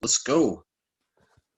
Let's go.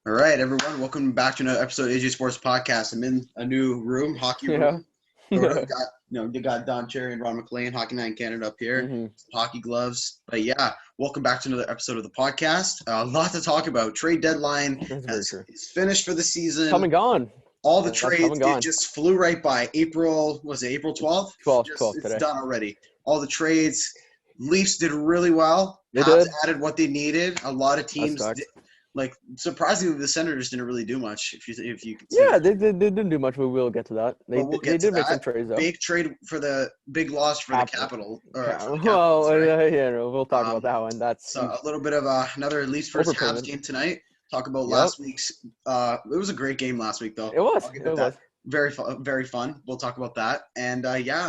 All right, everyone. Welcome back to another episode of AJ Sports Podcast. I'm in a new room, hockey room. Sort of got, you got Don Cherry and Ron McLean, Hockey Night in Canada up here, hockey gloves. But yeah, welcome back to another episode of the podcast. A lot to talk about. Trade deadline is finished for the season. Come and gone. All the trades, it just flew right by. April 12th? 12th today. It's done already. All the trades. Leafs did really well. They Habs did. added what they needed. A lot of teams did. Like, surprisingly, the Senators didn't really do much. If you can see. Yeah, they didn't do much, but we'll get to that. They did make some trades, though. Big trade for the big loss for the Capital. We'll talk about that one. That's so a little bit of another Leafs versus Habs game tonight. Talk about last week's. It was a great game last week, though. It was. Very fun. We'll talk about that. And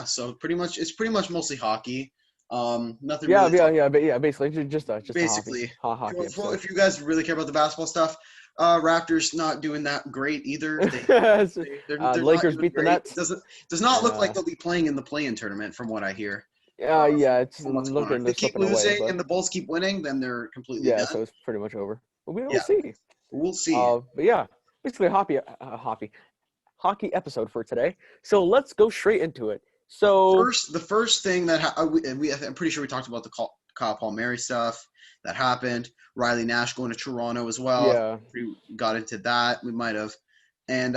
so it's pretty much mostly hockey. Nothing. Basically, just basically hockey. Well, if you guys really care about the basketball stuff, Raptors not doing that great either. They're Lakers beat the Nets. Does not look like they'll be playing in the play-in tournament, from what I hear. It's looking. If they keep losing and the Bulls keep winning, then they're completely done. So it's pretty much over. But we'll see. We'll see. But yeah, basically a hockey episode for today. So let's go straight into it. So the first thing that I'm pretty sure we talked about the Kyle Palmieri stuff that happened. Riley Nash going to Toronto as well. Yeah, we got into that. We might have, and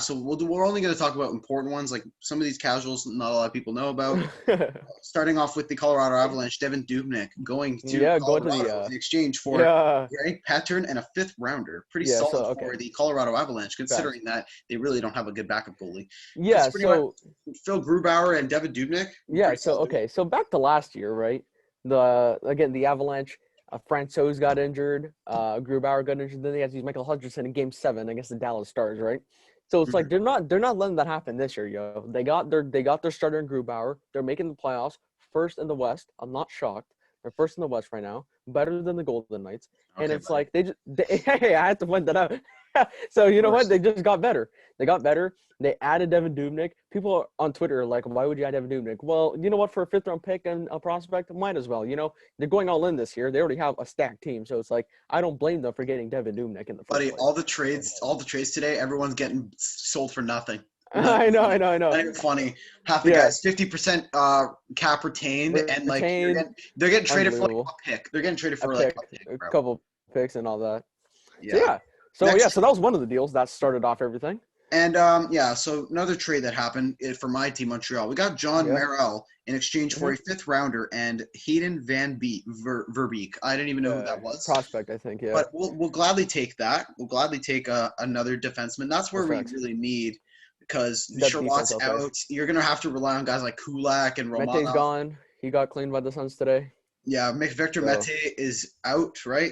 so we're only going to talk about important ones, like some of these casuals not a lot of people know about. Starting off with the Colorado Avalanche, Devin Dubnyk going to Colorado in exchange for Greg Pattern and a 5th rounder. Pretty solid for the Colorado Avalanche, considering that they really don't have a good backup goalie. Yeah, so Phil Grubauer and Devin Dubnyk. Yeah, so back to last year, right? The Avalanche. Francouz got injured. Grubauer got injured. Then they had to use Michael Hutchinson in Game 7 against the Dallas Stars, right? So it's like they're not letting that happen this year, yo. They got their starter in Grubauer. They're making the playoffs, first in the West. I'm not shocked. They're first in the West right now, better than the Golden Knights. And it's like hey, I had to point that out. So you know what? They just got better. They added Devin Dubnyk. People on Twitter are like, why would you add Devin Dubnyk? Well, you know what? For a 5th-round pick and a prospect, might as well. You know, they're going all in this year. They already have a stacked team. So it's like, I don't blame them for getting Devin Dubnyk in the first place. All the trades today, everyone's getting sold for nothing. I know. Not even funny. Half the guys, 50% cap retained, and like they're getting traded for like a pick. They're getting traded for a couple picks and all that. Yeah. So that was one of the deals that started off everything. And so another trade that happened for my team, Montreal. We got John Merrill in exchange for a 5th rounder and Hayden Van Verbeek. I didn't even know who that was. Prospect, I think. Yeah. But we'll gladly take that. We'll gladly take another defenseman. That's where we really need, because Sherlock's out. You're gonna have to rely on guys like Kulak and Romanov. Mette's gone. He got cleaned by the Suns today. Yeah, Victor Mete is out, right?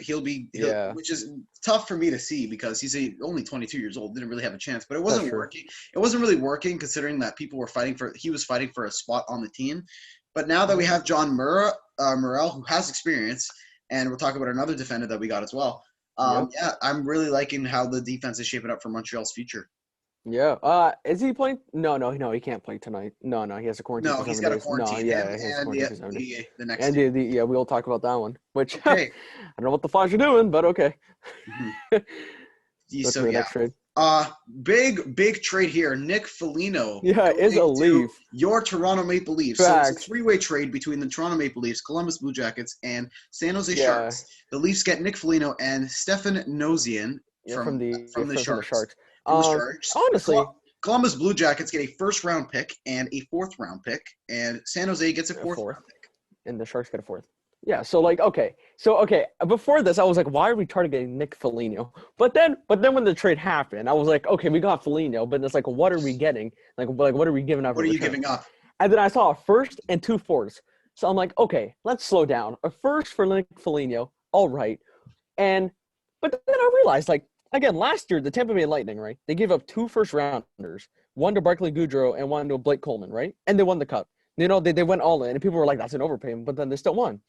Which is tough for me to see, because he's only 22 years old, didn't really have a chance. But it wasn't working. It wasn't really working, considering that he was fighting for a spot on the team. But now that we have John Morrell, who has experience, and we'll talk about another defender that we got as well. I'm really liking how the defense is shaping up for Montreal's future. Yeah. Is he playing? No, he can't play tonight. No, he has a quarantine. No, he's got a quarantine. No, the next. And we'll talk about that one. Which I don't know what the Flyers are doing, but okay. Next trade. Big trade here. Nick Foligno. Yeah, is a Leaf. Your Toronto Maple Leafs. Facts. So it's a 3-way trade between the Toronto Maple Leafs, Columbus Blue Jackets, and San Jose Sharks. The Leafs get Nick Foligno and Stefan Nozian from the Sharks. Honestly, Columbus Blue Jackets get a 1st-round pick and a 4th-round pick, and San Jose gets a 4th-round pick. And the Sharks get a 4th. Yeah, so before this, I was like, why are we targeting Nick Foligno? But then when the trade happened, I was like, okay, we got Foligno, but it's like, what are we getting? Like what are we giving up? What are you giving up? And then I saw a 1st and 2 4s. So I'm like, okay, let's slow down. A 1st for Nick Foligno, all right. But then I realized, like, again, last year, the Tampa Bay Lightning, right? They gave up 2 1st-rounders, one to Barclay Goodrow and one to Blake Coleman, right? And they won the cup. You know, they went all in, and people were like, that's an overpayment, but then they still won.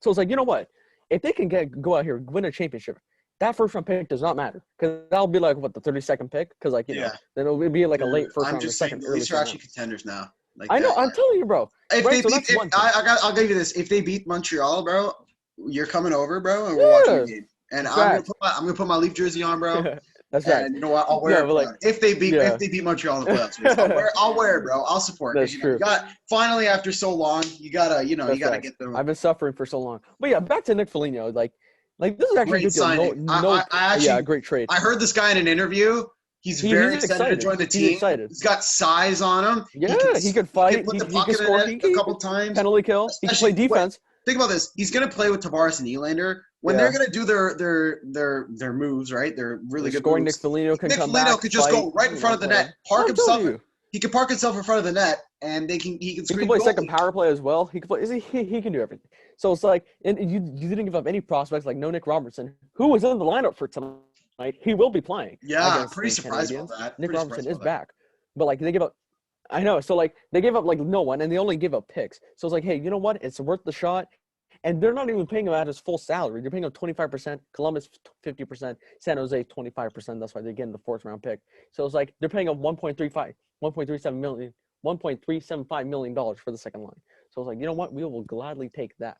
So it's like, you know what? If they can go out here, win a championship, that 1st-round pick does not matter, because that'll be like, the 32nd pick? Because, like, know, then it'll be like a late 1st-round or second. These are actually contenders now. Like I know. I'm telling you, bro. I'll give you this. If they beat Montreal, bro, you're coming over, bro, and we're watching the game. And I'm gonna put my Leaf jersey on, bro. That's right. And you know what? I'll wear it if they beat Montreal in the playoffs. I'll wear it, bro. I'll support. That's true. You got finally after so long, you gotta get them. I've been suffering for so long. But yeah, back to Nick Foligno. Like this is actually great a good signing. Great trade. I heard this guy in an interview. He's very excited to join the team. He's excited. He's got size on him. Yeah, he could fight. He can put the puck in the net a couple times. Penalty kill. He can play defense. Think about this. He's going to play with Tavares and Nylander. When they're going to do their moves, right? They're really good scoring moves. Nick Foligno can come back. Nick Foligno could just go right in front of the net. He can park himself in front of the net, and he can He can play second power play as well. He can play. He can do everything. So it's like, and you didn't give up any prospects like Nick Robertson, who was in the lineup for tonight. He will be playing. Yeah, I'm pretty surprised about that. Nick Robertson is back, but like they give up. I know. So like they gave up like no one, and they only give up picks. So it's like, hey, you know what? It's worth the shot. And they're not even paying him at his full salary. They're paying him 25%, Columbus 50%, San Jose 25%. That's why they're getting the fourth round pick. So it's like they're paying him $1.375 million for the second line. So it's like, you know what? We will gladly take that.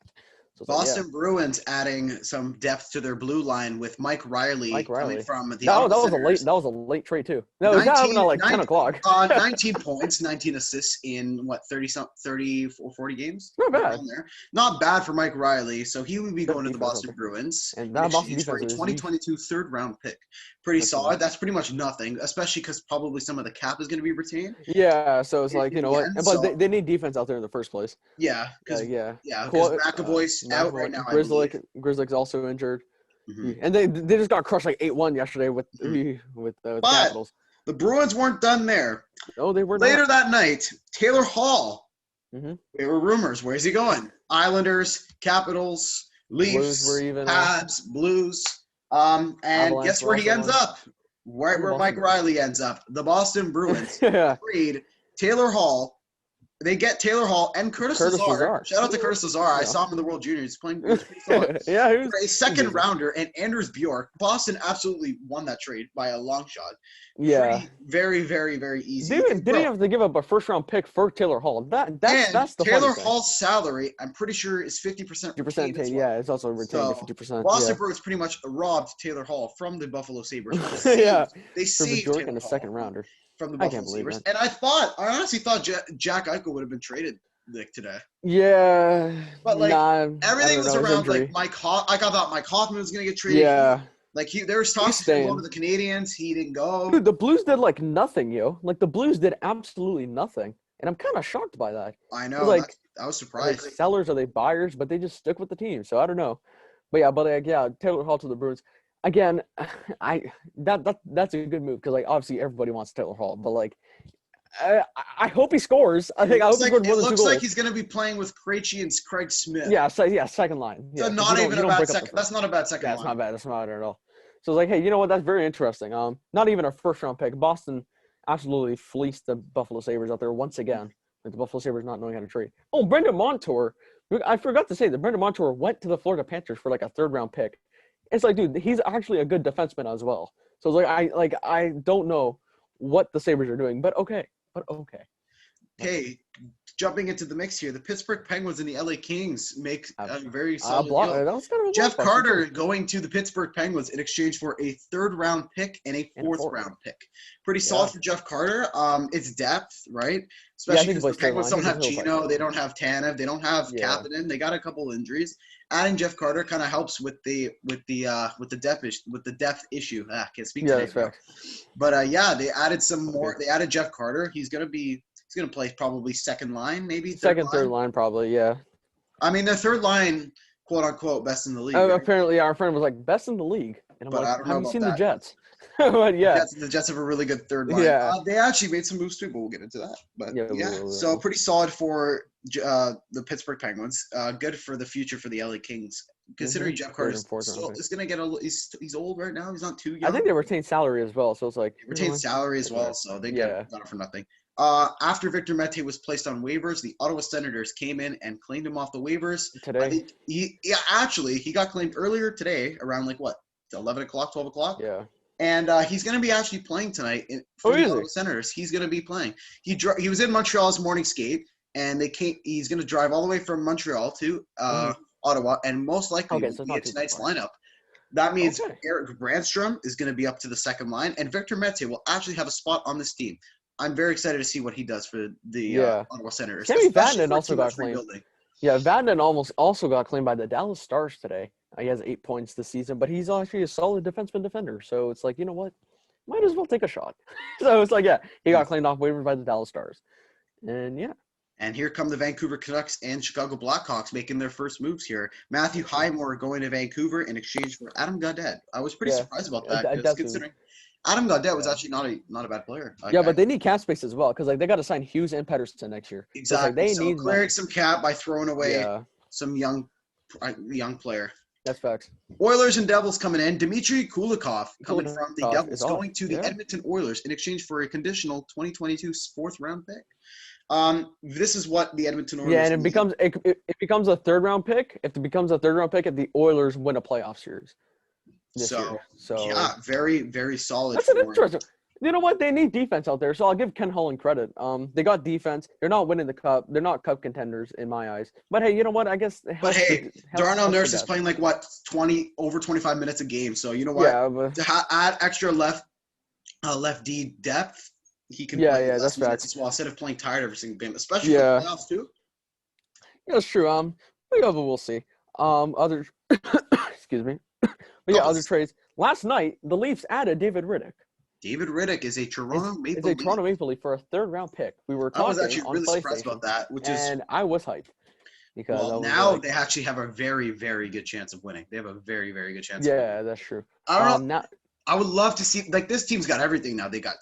So Boston Bruins adding some depth to their blue line with Mike Riley. Coming from the that was a late trade too. No, it was happening at like 10 o'clock. 19 points, 19 assists in 30 or 40 games. Not bad. Not bad for Mike Riley. So he would be going to the Boston Bruins. And that Boston for a 2022 third round pick. Pretty solid. That's pretty much nothing, especially because probably some of the cap is going to be retained. Yeah, so it's like, you know what? But they need defense out there in the first place. Yeah. Because McAvoy's out right now. Grizzlick's also injured. Mm-hmm. And they just got crushed like 8-1 yesterday with the Capitals. The Bruins weren't done there. Oh, they were Later that night, Taylor Hall. Mm-hmm. There were rumors. Where's he going? Islanders, Capitals, Leafs, Habs, Blues. And Avalanche, guess where he ends up? Right where Mike Riley ends up. The Boston Bruins trade Taylor Hall. They get Taylor Hall and Curtis Lazar. Shout out to Curtis Lazar. I saw him in the World Juniors playing. He was a second rounder and Anders Bjork. Boston absolutely won that trade by a long shot. Yeah. Very, very, very easy. They didn't have to give up a first round pick for Taylor Hall. That's the Taylor Hall's salary, I'm pretty sure, is 50%. 50% paid. Yeah, it's also retained 50%. Boston Bruins pretty much robbed Taylor Hall from the Buffalo Sabres. They saved Bjork in a second rounder. From the Buffalo Sabres. And I honestly thought Jack Eichel would have been traded today. Yeah. But everything was around Mike Hoffman. I thought Mike Hoffman was going to get traded. Yeah. There was talks to go to the Canadiens. He didn't go. Dude, the Blues did nothing, yo. The Blues did absolutely nothing. And I'm kind of shocked by that. I know. I was surprised. Are they sellers? Are they buyers? But they just stick with the team. So I don't know. But Taylor Hall to the Bruins. Again, that's a good move because obviously everybody wants Taylor Hall, but I hope he scores. I hope he scores more than 2 goals. It looks like he's going to be playing with Krejci and Craig Smith. Yeah, second line. So not even a bad second. That's not a bad second line. That's not bad. That's not bad at all. So it's like, hey, you know what? That's very interesting. Not even a first round pick. Boston absolutely fleeced the Buffalo Sabres out there once again. The Buffalo Sabres not knowing how to trade. Oh, Brendan Montour. I forgot to say that Brendan Montour went to the Florida Panthers for a third round pick. It's like, dude, he's actually a good defenseman as well. So it's I don't know what the Sabres are doing, but okay. Okay, jumping into the mix here, the Pittsburgh Penguins and the LA Kings make a very solid deal. Jeff Carter going to the Pittsburgh Penguins in exchange for a third-round pick and a fourth-round pick. Pretty solid for Jeff Carter. It's depth, right? Especially because the Penguins don't have Gino, they don't have Tanev, they don't have Kapanen. They got a couple injuries. Adding Jeff Carter kind of helps with the depth issue. I can't speak today. That's fair. But they added some more. They added Jeff Carter. He's gonna play probably second line, maybe third line, probably. Yeah. I mean, their third line, quote unquote, best in the league. Right? Apparently, our friend was like best in the league, and I'm I don't know have you seen that. the Jets? But the Jets have a really good third line. Yeah. They actually made some moves too, but we'll get into that. But so pretty solid for the Pittsburgh Penguins. Good for the future for the LA Kings. Considering Jeff Carter is going to get he's old right now. He's not too young. I think they retain salary as well, so it's like retain salary as well, so they got it for nothing. After Victor Mete was placed on waivers, the Ottawa Senators came in and claimed him off the waivers today. He got claimed earlier today around 11 o'clock, 12 o'clock. Yeah. And he's going to be actually playing tonight for the Ottawa Senators. He's going to be playing. He was in Montreal's morning skate, and he's going to drive all the way from Montreal to Ottawa, and most likely will be in tonight's lineup. That means Eric Brandstrom is going to be up to the second line, and Victor Mete will actually have a spot on this team. I'm very excited to see what he does for the Ottawa Senators. Sammy Vatanen also got claimed. Yeah, Vatanen also got claimed by the Dallas Stars today. He has 8 points this season, but he's actually a solid defenseman defender. So it's like, you know what? Might as well take a shot. So it's like, he got claimed off waivers by the Dallas Stars. And And here come the Vancouver Canucks and Chicago Blackhawks making their first moves here. Matthew Highmore going to Vancouver in exchange for Adam Gaudette. I was pretty surprised about that, considering Adam Gaudette was actually not a bad player. But they need cap space as well because they got to sign Hughes and Pedersen next year. Exactly. So they need clearing some cap by throwing away some young player. That's facts. Oilers and Devils coming in. Dmitry Kulikov coming from the Devils going to the Edmonton Oilers in exchange for a conditional 2022 fourth-round pick. This is what the Edmonton Oilers. Yeah, and it becomes a third-round pick. If it becomes a third-round pick, if the Oilers win a playoff series. So very, very solid. That's an interesting. You know what? They need defense out there, so I'll give Ken Holland credit. They got defense. They're not winning the cup. They're not cup contenders in my eyes. But hey, you know what? I guess. Darnell Nurse is playing like over 25 minutes a game. So you know what? Yeah, to add extra left D depth, he can. Yeah, that's facts. As well, instead of playing tired every single game, especially in the playoffs too. Yeah, that's true. We'll see. Other. Excuse me. But other trades. Last night, the Leafs added David Riddick. David Riddick is a Toronto Maple Leaf for a third-round pick. We were talking. I was actually really surprised about that, and I was hyped because now they actually have a very, very good chance of winning. They have a very, very good chance. Yeah, that's true. I don't know. I would love to see this team's got everything now. They got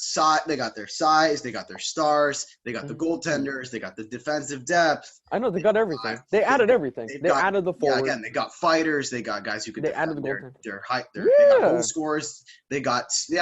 their size, they got their stars, they got the goaltenders, they got the defensive depth. I know they got everything. They added everything. They added the forward. Yeah, again, they got fighters. They got guys who can. They added the goaltender. They got goal scorers. They got They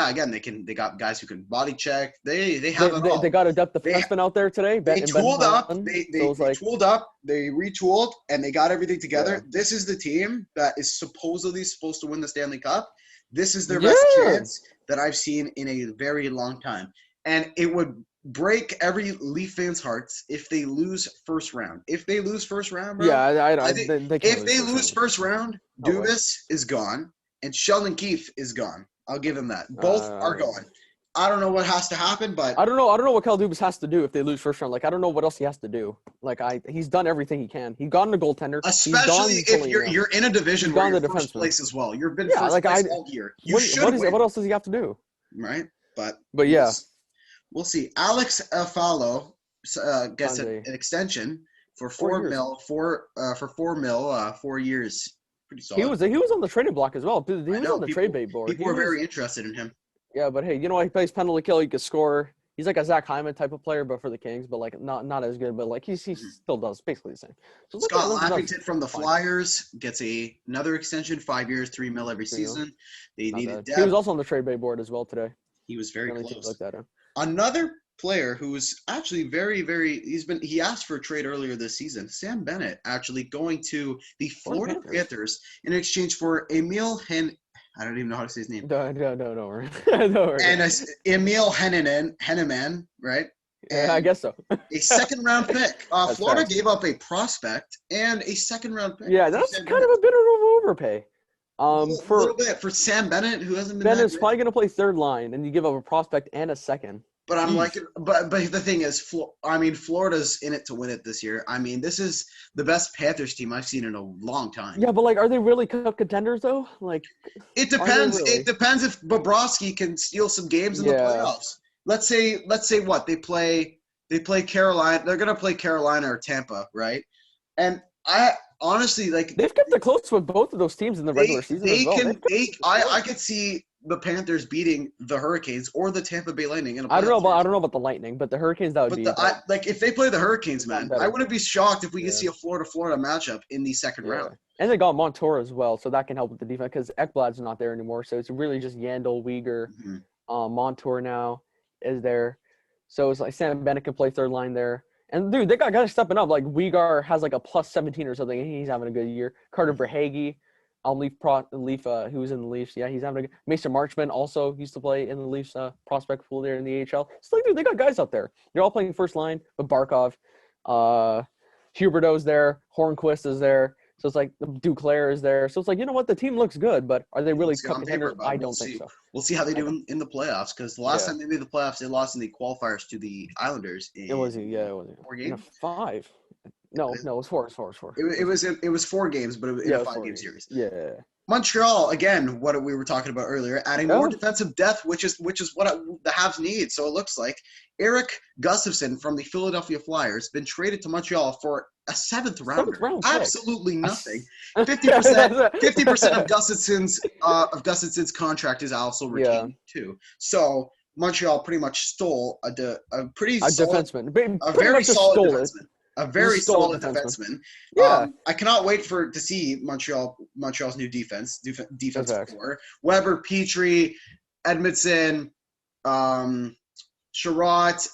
got guys who can body check. They have it all. They got a depth defenseman out there today. They tooled up. They tooled up. They retooled and they got everything together. Yeah. This is the team that is supposedly supposed to win the Stanley Cup. This is their best chance that I've seen in a very long time. And it would break every Leaf fan's hearts if they lose first round. If they lose first round, bro, I think if they lose first round, Dubas is gone and Sheldon Keefe is gone. I'll give him that. Both are gone. I don't know what has to happen, but I don't know what Kyle Dubas has to do if they lose first round. Like, I don't know what else he has to do. Like, he's done everything he can. He's gotten a goaltender, especially if you're in a division where you're first place as well. You've been first place all year. What else does he have to do? Right, but we'll see. Alex Afalo gets an extension for $4 million, 4 years. Pretty solid. He was on the trading block as well. He was on the trade bait board. People were very interested in him. Yeah, but hey, you know what? He plays penalty kill. He can score. He's like a Zach Hyman type of player, but for the Kings, but like not as good. But like he still does basically the same. So Scott Lappington from the Flyers gets another extension, 5 years, $3 million every season. They needed depth. He was also on the trade bait board as well today. He was very close. Another player who's actually very, very he asked for a trade earlier this season. Sam Bennett actually going to the Florida Panthers in exchange for Emil I don't even know how to say his name. No. And Emil Henneman, right? And I guess so. A second-round pick. Florida gave up a prospect and a second-round pick. Yeah, that's kind of a bit of an overpay. A little bit for Sam Bennett, who hasn't been. Bennett's probably going to play third line, and you give up a prospect and a second. But I'm but the thing is, Florida's in it to win it this year. I mean, this is the best Panthers team I've seen in a long time. Yeah, but like, are they really cup contenders though? Like, it depends. Really? It depends if Bobrovsky can steal some games in the playoffs. Let's say what they play Carolina. They're gonna play Carolina or Tampa, right? And I honestly they've kept it close with both of those teams in the regular season. I could see the Panthers beating the Hurricanes or the Tampa Bay Lightning in a playoff I don't know about the Lightning, but the Hurricanes that would be. If they play the Hurricanes, man, I wouldn't be shocked if we could see a Florida matchup in the second round. And they got Montour as well, so that can help with the defense because Ekblad's not there anymore. So it's really just Yandel, Uyghur, Montour now is there. So it's like Sam Bennett can play third line there. And dude, they got guys stepping up. Like Uyghur has like a plus 17 or something. He's having a good year. Carter Verhaeghe. Leaf, who was in the Leafs. Yeah, he's having a Mason Marchman also used to play in the Leafs prospect pool there in the AHL. It's like, dude, they got guys out there. They're all playing first line with Barkov. Huberdeau's there. Hornquist is there. So it's like Duclair is there. So it's like, you know what? The team looks good, but are they really on paper? contenders? I don't think so. We'll see how they do in the playoffs, because the last time they made the playoffs, they lost in the qualifiers to the Islanders. It was 4 games. 5. No, it was 4. It was 4 games, but in a 5-game series. Yeah. Montreal, again, what we were talking about earlier, adding more defensive depth, which is what the Habs need. So it looks like Eric Gustafsson from the Philadelphia Flyers been traded to Montreal for a 7th rounder. Absolutely nothing. 50% of Gustafsson's contract is also retained too. So Montreal pretty much stole a very solid defenseman. A very solid defenseman. Yeah. I cannot wait to see Montreal's new defensive core. Weber, Petrie, Edmondson, Sherratt,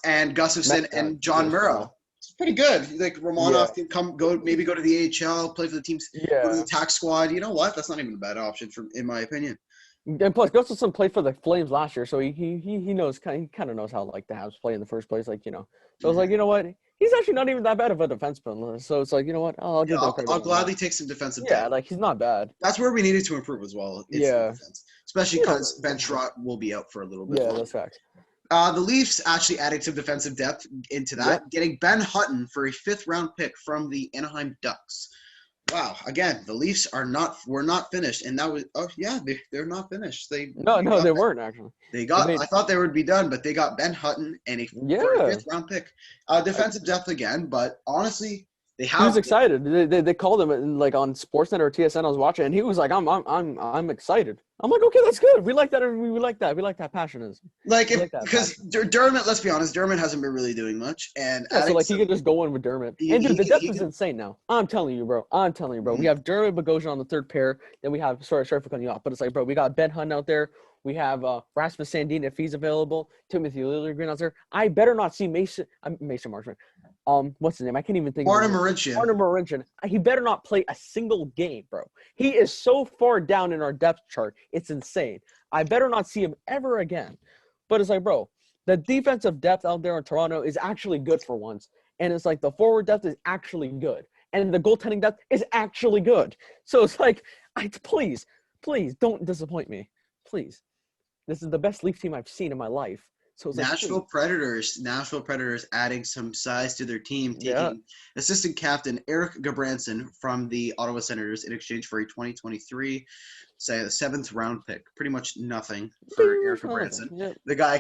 and Gustafsson, and John Murrow. It's pretty good. Like Romanov can go to the AHL, play for the teams, go to the tax squad. You know what? That's not even a bad option in my opinion. And plus, Gustafsson played for the Flames last year, so he knows he kind of knows how like the Habs play in the first place. Like, you know, so I was like, you know what? He's actually not even that bad of a defenseman. So it's like, you know what? I'll gladly take some defensive depth. Yeah, like he's not bad. That's where we needed to improve as well. Defense. Especially because Ben Sherratt will be out for a little bit. Yeah, that's facts. The Leafs actually added some defensive depth into that, getting Ben Hutton for a 5th-round pick from the Anaheim Ducks. Wow! Again, the Leafs were not finished, and that was they're not finished. They weren't actually. I thought they would be done, but they got Ben Hutton and a 5th-round pick. Defensive depth again, but honestly, they have. He was excited. They called him like on Sportsnet or TSN. I was watching, and he was like, "I'm excited." I'm like, "Okay, that's good. We like that. We like that. We like that passion." Because Dermott, let's be honest, Dermott hasn't been really doing much, and so like he could just go in with Dermott. And dude, the depth is insane now. I'm telling you, bro. Mm-hmm. We have Dermott, Bogosian on the 3rd pair. Then we have sorry for cutting you off, but it's like, bro, we got Ben Hunt out there. We have Rasmus Sandin if he's available. Timothy Liljegren out there. I better not see Mason Marchment. What's his name? I can't even think. Martin Marincin. He better not play a single game, bro. He is so far down in our depth chart. It's insane. I better not see him ever again. But it's like, bro, the defensive depth out there in Toronto is actually good for once. And it's like the forward depth is actually good. And the goaltending depth is actually good. So it's like, please don't disappoint me. Please. This is the best Leaf team I've seen in my life. So Nashville Predators adding some size to their team, taking assistant captain Eric Gabranson from the Ottawa Senators in exchange for a 2023, say a 7th-round pick. Pretty much nothing for Eric Gabranson. Yeah. The guy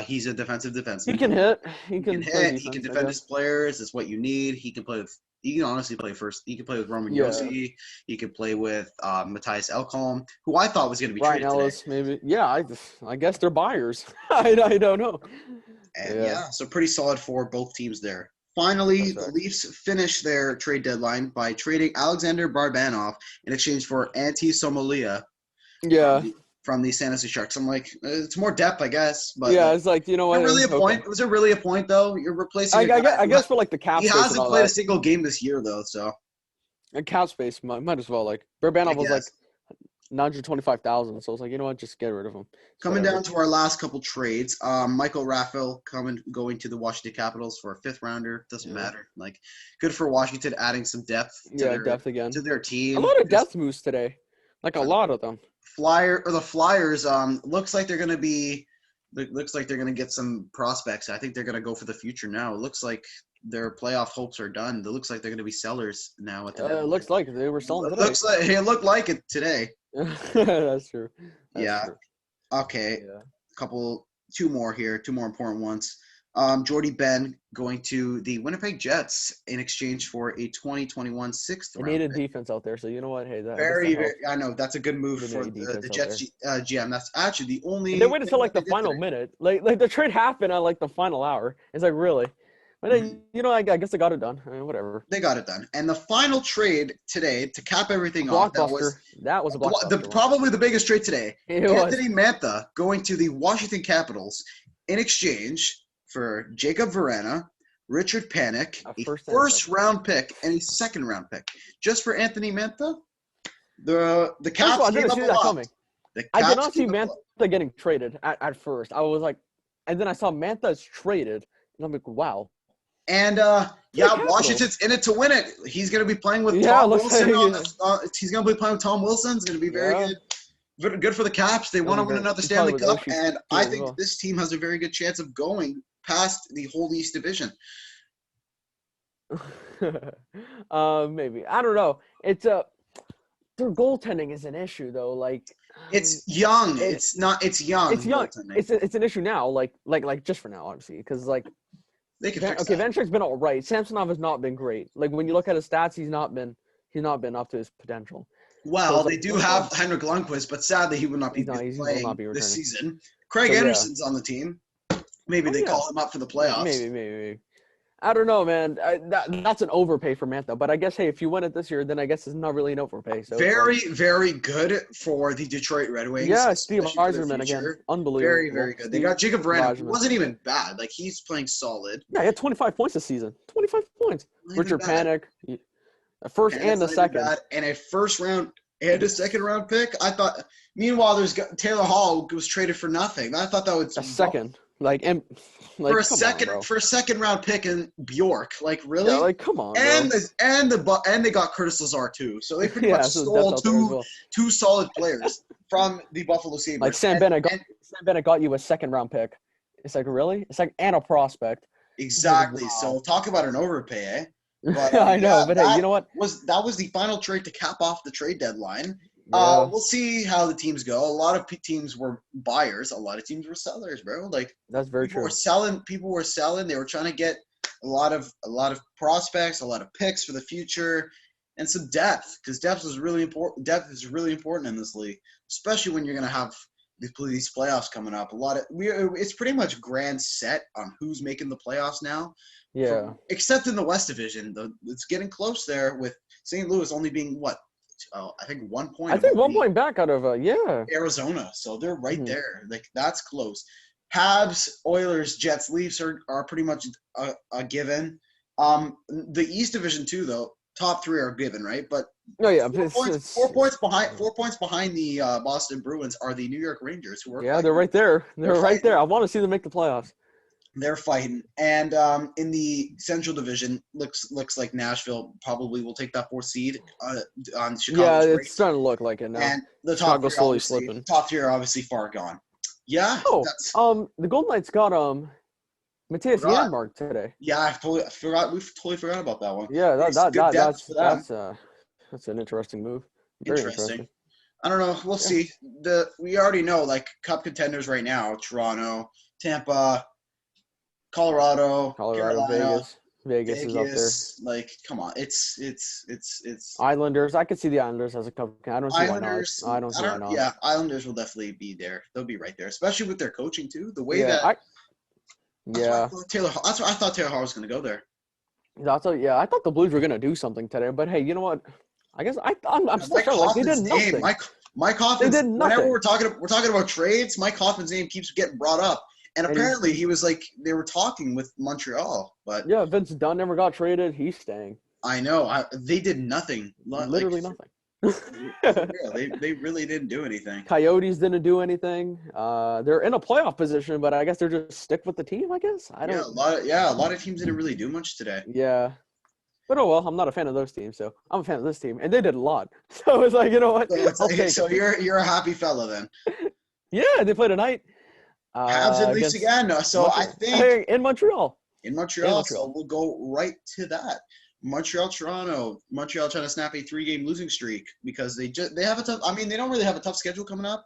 he's a defensive defenseman. He can hit. He can hit. He can defend his players. That's what you need. He can play with. He can honestly play first. He can play with Roman Josi. He could play with Matthias Ekholm, who I thought was going to be Ryan traded Ellis, today. Maybe. Yeah, I guess they're buyers. I don't know. And so pretty solid for both teams there. Finally, the Leafs finished their trade deadline by trading Alexander Barbanov in exchange for Antti Somalia. Yeah. From the San Jose Sharks. I'm like, it's more depth, I guess. But it's like, you know what? Was it really a point, though? You're replacing I guess for like the cap space. He hasn't played a single game this year, though, so. And cap space, might as well. Like, Barbanov was like $925,000, so I was like, you know what? Just get rid of him. Coming down to our last couple trades, Michael Raffel going to the Washington Capitals for a 5th-rounder. Doesn't matter. Like, good for Washington adding some depth depth again. To their team. A lot of depth moves today. Like, a lot of them. The Flyers looks like they're going to get some prospects. I think they're going to go for the future now. It looks like their playoff hopes are done. It looks like they're going to be sellers now at the it looks like they were selling today. It looked like it today. That's true. That's true. Okay. Yeah. Two more important ones. Jordy Ben going to the Winnipeg Jets in exchange for a 2021 6th round. They needed defense out there, so you know what? Hey, I know that's a good move for the Jets GM. That's actually the only. They waited until like the final minute, like the trade happened at like the final hour. It's like really, but you know, I guess they got it done. Whatever. They got it done, and the final trade today to cap everything off. That was a blockbuster. Probably the biggest trade today. Anthony Mantha going to the Washington Capitals in exchange for Jacob Verana, Richard Panik, a first-round pick, and a 2nd-round pick. Just for Anthony Mantha? The Caps I didn't see that coming. I did not see Mantha getting traded at first. I was like – and then I saw Mantha's traded, and I'm like, wow. And Washington's in it to win it. He's going to be playing with Tom Wilson. He's going to be playing with Tom Wilson. It's going to be very good for the Caps. They want to win another Stanley Cup, and I think this team has a very good chance of going past the whole East Division. Maybe. I don't know. It's their goaltending is an issue though. Like it's young. It's young. It's young. It's an issue now. Like just for now, obviously, because like they can fix that. Vanchuk's been all right. Samsonov has not been great. Like when you look at his stats, he's not been up to his potential. Well, they do have Henrik Lundqvist, but sadly he will not be playing this season. Craig Anderson's on the team. Maybe they call him up for the playoffs. Maybe. I don't know, man. That's an overpay for Mantha. But I guess, hey, if you win it this year, then I guess it's not really an overpay. So very good for the Detroit Red Wings. Yeah, Steve Yzerman again. Unbelievable. Very, very good. They got Jacob Vrana, who wasn't even bad. Like, he's playing solid. Yeah, he had 25 points this season. 25 points. Richard Panik. A first and a second. And a first round and a second round pick. I thought. Meanwhile, there's Taylor Hall was traded for nothing. I thought that would a second. For a second round pick in Bjork, like really? Yeah, like come on. And they got Curtis Lazar too, so they pretty much stole two solid players from the Buffalo Sabres. Like Sam Bennett got you a second round pick. It's like really? It's like and a prospect. Exactly. Wow. So talk about an overpay, eh? But, I know, but hey, you know what? That was the final trade to cap off the trade deadline. Yeah. We'll see how the teams go. A lot of teams were buyers. A lot of teams were sellers, bro. Like that's very true. People were selling. They were trying to get a lot of prospects, a lot of picks for the future, and some depth because depth is really important. Depth is really important in this league, especially when you're going to have these playoffs coming up. It's pretty much grand set on who's making the playoffs now. Yeah. Except in the West Division, it's getting close there with St. Louis only being what. I think 1 point. I think 1 point back out of Arizona, so they're right there. Like that's close. Habs, Oilers, Jets, Leafs are pretty much a given. The East Division too, though, top three are given, right? But 4 points behind the Boston Bruins are the New York Rangers, who are they're right there. They're right there. I want to see them make the playoffs. They're fighting, and in the Central Division, looks like Nashville probably will take that 4th seed on Chicago. Yeah, it's starting to look like it now. And the Chicago's slowly slipping. Top tier are obviously far gone. Yeah. The Golden Knights got Matthias Janmark today. Yeah, I forgot. We totally forgot about that one. Yeah, that's an interesting move. Very interesting. I don't know. We'll see. We already know like cup contenders right now: Toronto, Tampa. Colorado, Carolina, Vegas is up there. Like, come on, it's Islanders. I could see the Islanders as a cup. I don't see Islanders. Why not. I don't see why not. Yeah, Islanders will definitely be there. They'll be right there, especially with their coaching too. The way that. That's why I thought Taylor Hall was going to go there. I thought the Blues were going to do something today, but hey, you know what? I guess I'm still sure. Like they did nothing. Mike Hoffman's. They did nothing. Whenever we're talking about trades, Mike Hoffman's name keeps getting brought up. And apparently he was like they were talking with Montreal, but yeah, Vince Dunn never got traded. He's staying. I know. They did nothing. Literally nothing. They really didn't do anything. Coyotes didn't do anything. They're in a playoff position, but I guess they're just stick with the team. I guess I don't. A lot of teams didn't really do much today. Yeah, but oh well. I'm not a fan of those teams, so I'm a fan of this team, and they did a lot. So it's like you know what? So you're a happy fella then. Yeah, they play tonight. Habs and Leafs again. So I think in Montreal. So we'll go right to that. Montreal, Montreal trying to snap a 3-game losing streak because they have a tough. I mean, they don't really have a tough schedule coming up.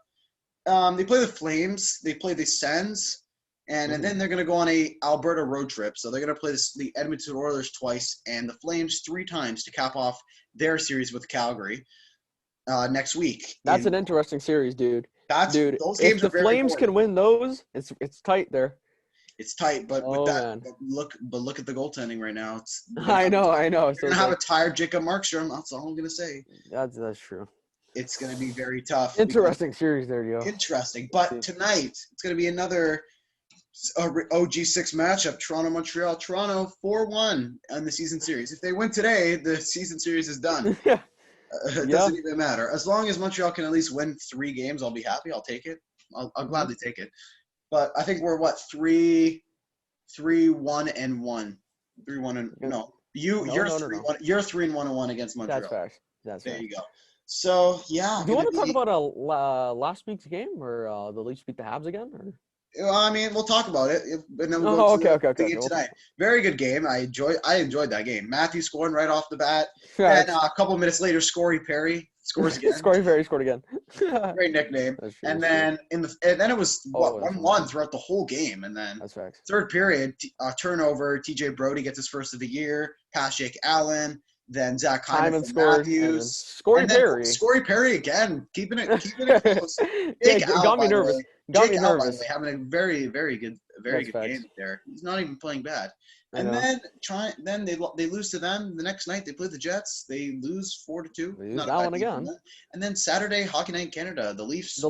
They play the Flames, they play the Sens, and then they're gonna go on a Alberta road trip. So they're gonna play the Edmonton Oilers twice and the Flames 3 times to cap off their series with Calgary next week. That's an interesting series, dude. Those games if the Flames can win those, it's tight there. It's tight, but with that, look at the goaltending right now. I know. You're gonna have a tired Jacob Markstrom. That's all I'm gonna say. That's true. It's gonna be very tough. Interesting series there, yo. Interesting, but tonight it's gonna be another OG6 matchup. Toronto-Montreal. Toronto 4-1 on the season series. If they win today, the season series is done. Yeah. It doesn't even matter. As long as Montreal can at least win 3 games, I'll be happy. I'll take it. I'll gladly take it. But I think we're 3-1-1. 3-1 and No, you're no. 3-1. You're 3-1 against Montreal. That's facts. That's There facts. you go. So yeah, Do you want to talk about last week's game or the Leafs beat the Habs again? Or? I mean, we'll talk about it, and then we'll go to the game We'll tonight. Very good game. I enjoyed that game. Matthew scoring right off the bat. Then a couple minutes later, Scory Perry scores again. Scory Perry scored again. Great nickname. True, and then it was 1-1 throughout the whole game, and then that's facts. Third period, turnover. TJ Brody gets his first of the year. Pass Jake Allen. Then Zach Hyman scored. Matthews. Scory Perry. Scory Perry again, keeping it close. Got me nervous. Jake Al, by the way, having a very, very good game there. He's not even playing bad. And then they lose to them the next night. They play the Jets. They lose 4-2. They lose that one again. And then Saturday, Hockey Night in Canada, the Leafs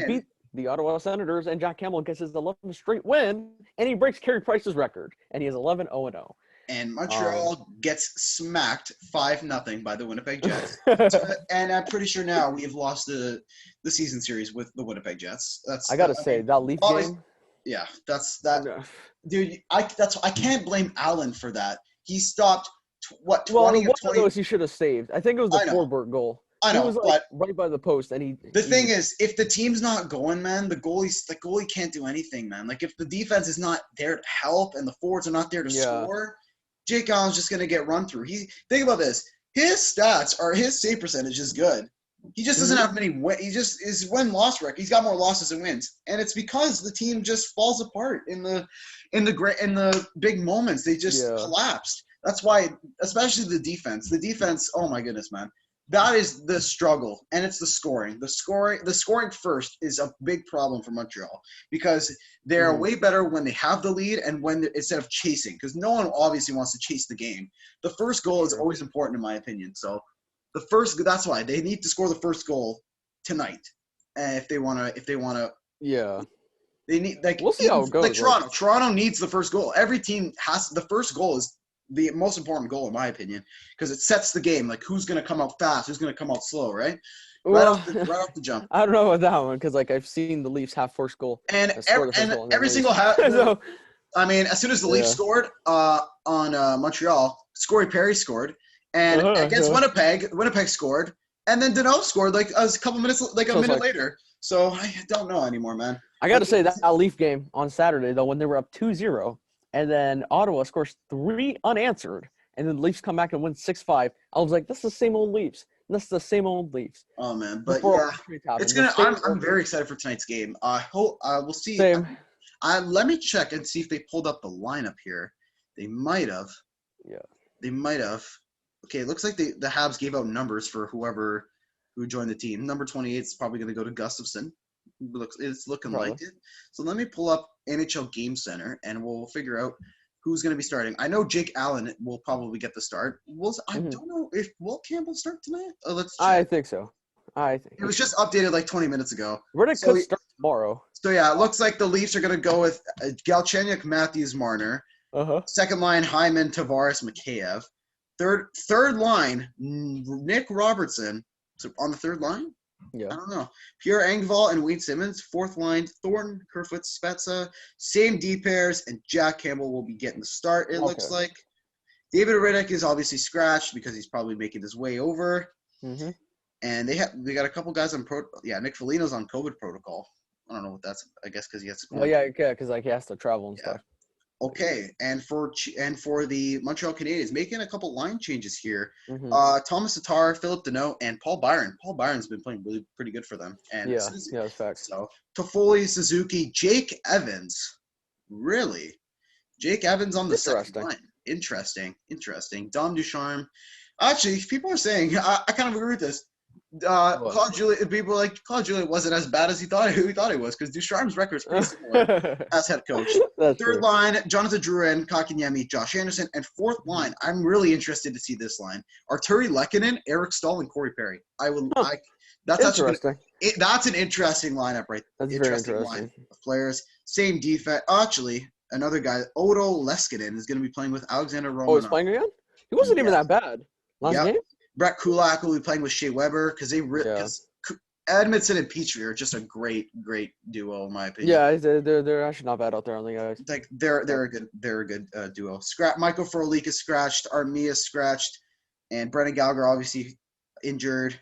beat the Ottawa Senators, and Jack Campbell gets his 11th straight win, and he breaks Carey Price's record, and he is 11-0-0. And Montreal gets smacked 5-0 by the Winnipeg Jets. And I'm pretty sure now we have lost the season series with the Winnipeg Jets. I gotta say that Leaf game. Yeah, that's that, dude. I can't blame Allen for that. He stopped 20 well, of 20. Those he should have saved. I think it was the Forbort goal. I know, he was but right by the post, and The thing is, if the team's not going, man, the goalie can't do anything, man. Like if the defense is not there to help and the forwards are not there to score, Jake Allen's just gonna get run through. Think about this. His stats are his save percentage is good. He just doesn't have many wins. He just is win-loss record. He's got more losses than wins, and it's because the team just falls apart in the big moments. They just collapsed. That's why, especially the defense. The defense. Oh my goodness, man. That is the struggle, and it's the scoring. The scoring first is a big problem for Montreal because they're way better when they have the lead and instead of chasing, because no one obviously wants to chase the game. The first goal is always important in my opinion. So that's why they need to score the first goal tonight, if they want to. Yeah. They need we'll see how it goes. Like Toronto. Toronto needs the first goal. Every team has the first goal is the most important goal in my opinion because it sets the game. Like who's going to come out fast, who's going to come out slow, right? Right off the jump. I don't know about that one because I've seen the Leafs have first goal and every single half. So, I mean, as soon as the Leafs scored on Montreal, Scory Perry scored, and against Winnipeg scored, and then Danault scored like a couple minutes, like a minute later. So I don't know anymore, man. I got to say that Leaf game on Saturday though, when they were up 2-0. And then Ottawa scores 3 unanswered, and then the Leafs come back and win 6-5. I was like, "That's the same old Leafs. That's the same old Leafs." Oh man, but it's gonna. I'm very excited for tonight's game. I hope we'll see. Same. Let me check and see if they pulled up the lineup here. They might have. Yeah. They might have. Okay, it looks like the Habs gave out numbers for who joined the team. Number 28 is probably going to go to Gustafsson. It's looking like it. So let me pull up NHL Game Center and we'll figure out who's going to be starting. I know Jake Allen will probably get the start. I don't know if will Campbell start tonight. Let's check. I think so. It was just updated like 20 minutes ago. Could start tomorrow. So yeah, it looks like the Leafs are going to go with Galchenyuk, Matthews, Marner. Second line, Hyman, Tavares, Mikheyev. Third line, Nick Robertson. So on the third line? Yeah. I don't know. Pierre Engvall and Wade Simmons. Fourth line, Thornton, Kerfoot, Spezza. Same D pairs, and Jack Campbell will be getting the start, it looks like. David Riddick is obviously scratched because he's probably making his way over. And they got a couple guys on Nick Foligno's on COVID protocol. I don't know what that's. I guess because he has to. Well, yeah, because he has to travel and stuff. Okay, and for the Montreal Canadiens, making a couple line changes here. Thomas Tatar, Philip Deneau, and Paul Byron. Paul Byron's been playing really pretty good for them. And that's facts. So Toffoli, Suzuki, Jake Evans. Really? Jake Evans on the second line. Interesting. Dom Ducharme. Actually, people are saying I kind of agree with this. Claude Julien, people are like Claude Julien wasn't as bad as he thought he was because Ducharme's record is pretty similar as head coach. Third line, Jonathan Drouin, Kotkaniemi, Josh Anderson, and fourth line, I'm really interested to see this line: Arturi Lehkonen, Eric Stahl, and Corey Perry. That's interesting. That's an interesting lineup, right? That's interesting line of players. Same defense. Actually, another guy, Odo Leskinen, is going to be playing with Alexander Romanov. Oh, he's playing again? He wasn't even that bad last game. Brett Kulak will be playing with Shea Weber because Edmondson and Petrie are just a great duo in my opinion. Yeah, they're actually not bad out there on the guys. Like they're a good duo. Michael Frolik is scratched, Armia is scratched, and Brendan Gallagher obviously injured.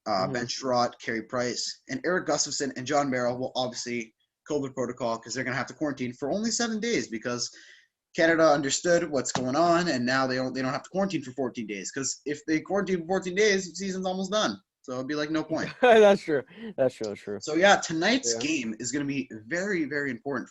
Ben Sherratt, Carey Price, and Eric Gustafson and John Merrill will obviously COVID protocol because they're going to have to quarantine for only 7 days because Canada understood what's going on, and now they don't have to quarantine for 14 days because if they quarantine for 14 days, the season's almost done. So it'd be like no point. That's true. That's true. So yeah, tonight's game is going to be very, very important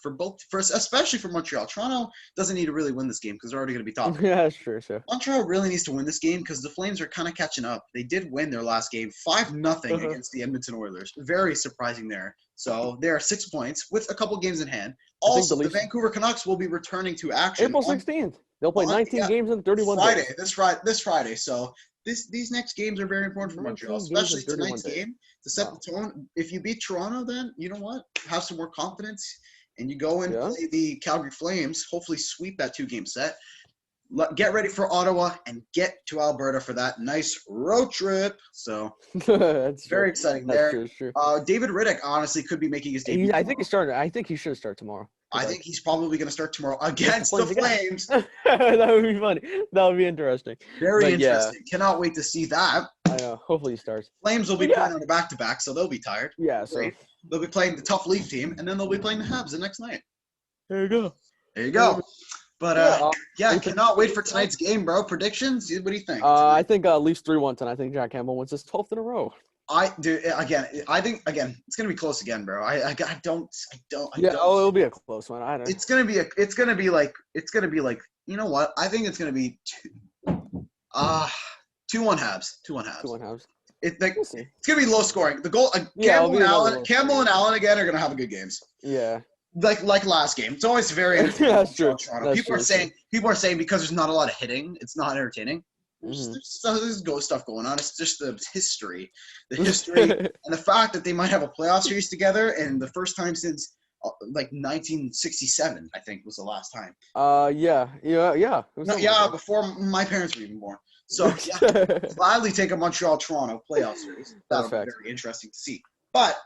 especially for Montreal. Toronto doesn't need to really win this game because they're already going to be top. Yeah, that's true. Sure. Montreal really needs to win this game because the Flames are kind of catching up. They did win their last game 5-0 against the Edmonton Oilers. Very surprising there. So they are 6 points with a couple games in hand. Also, the Vancouver Canucks will be returning to action April 16th. They'll play 19 games in 31 days. This Friday. So these next games are very important for Montreal, especially tonight's game to set the tone. If you beat Toronto, then you know what? Have some more confidence, and you go and play the Calgary Flames. Hopefully, sweep that 2-game set. Get ready for Ottawa and get to Alberta for that nice road trip. So that's very exciting there. That's true. David Riddick honestly could be making his debut. I think he started. I think he should start tomorrow. I think he's probably going to start tomorrow against the Flames. That would be funny. That would be interesting. Very interesting. Yeah. Cannot wait to see that. I know. Hopefully he starts. Flames will be playing on a back-to-back, so they'll be tired. Yeah. So they'll be playing the tough Leaf team, and then they'll be playing the Habs the next night. There you go. But cannot wait for tonight's game, bro. Predictions? What do you think? I think Leafs 3-1 tonight. I think Jack Campbell wins his 12th in a row. I think it's gonna be close again, bro. I don't. It'll be a close one. I don't. It's gonna be like you know what? I think it's gonna be 2-1 Habs. 2-1 Habs. 2-1 Habs. It's gonna be low scoring. The goal. Campbell and Allen again are gonna have good games. Yeah. Like last game. It's always very entertaining. That's true. People are saying because there's not a lot of hitting, it's not entertaining. There's ghost stuff going on. It's just the history, and the fact that they might have a playoff series together, and the first time since 1967, I think was the last time. Before my parents were even born. So gladly take a Montreal-Toronto playoff series. That'll be very interesting to see. But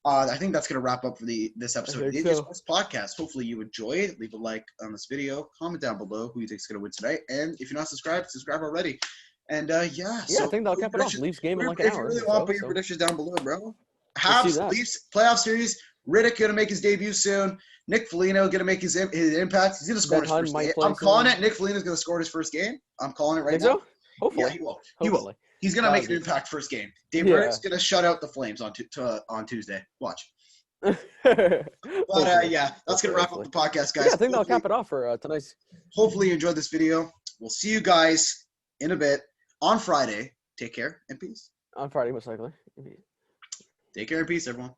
I think that's going to wrap up for this episode of the Indian Sports Podcast. Hopefully you enjoy it. Leave a like on this video. Comment down below who you think is going to win tonight. And if you're not subscribed, subscribe already. And I think they'll cap it off. Leafs game in like an hour. If you really want to put your predictions down below, bro. Habs, Leafs, playoff series. Riddick going to make his debut soon. Nick Foligno going to make his impact. He's going to score his first game. I'm calling it. Nick Foligno is going to score his first game. I'm calling it right now. Hopefully. Yeah, he will. He will. He's going to make an impact first game. Dave Riddick's going to shut out the Flames on Tuesday. Watch. But that's going to wrap up the podcast, guys. Yeah, I think they'll cap it off for tonight's. Hopefully you enjoyed this video. We'll see you guys in a bit on Friday. Take care and peace. On Friday, most likely. Take care and peace, everyone.